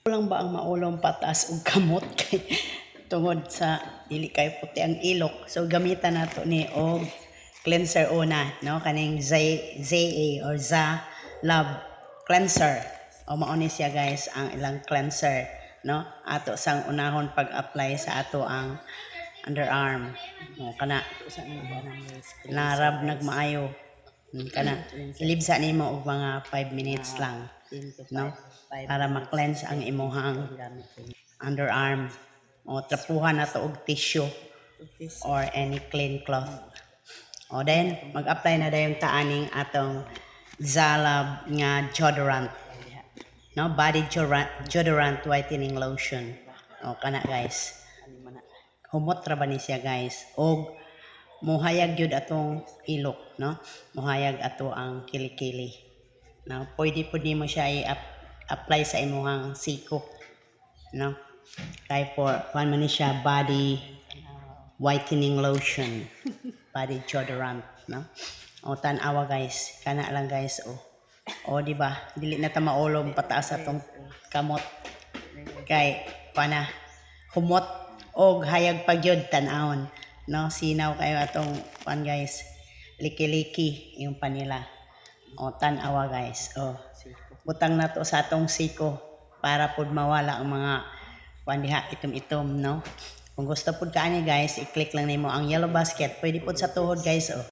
Lang ba ang maulong patas og kamot kay tungod sa dili kay puti ang ilok. So gamitan nato ni og cleanser una, no? Kaning ZA or Za Love cleanser. O mao ni siya guys ang ilang cleanser, no? Ato sang unahon pag-apply sa ato ang underarm. No, kana narab nagmaayo. Kana ilibsa nimo og mga 5 minutes lang, no? Para ma-cleanse ang imuhang underarm. O trapuhan na to og tissue or any clean cloth. O then mag-apply na dayon ta aning atong Zalab nga deodorant. No, body deodorant whitening lotion. O kana guys. Humot ra ba ni siya guys? Og muhayag gyud atong ilok, no? Muhayag ato ang kilikili. No, pwede pud nimo siya i-apply sa imuhang siko, no? Kay for man ni siya body whitening lotion, body deodorant, no? O tan-awa guys, kana lang guys, o di ba? Dili na ta maulom pataas atong kamot. Kay pana humot og hayag pagyud tan-awon, no? Sinaw kayo atong pan guys. Liki-liki yung panila. O tan-awa guys. O butang na to sa atong siko para pud mawala ang mga pandiha itom-itom, no? Kung gusto pud kaani guys, i-click lang nimo ang yellow basket. Pwede pud sa tuhod guys,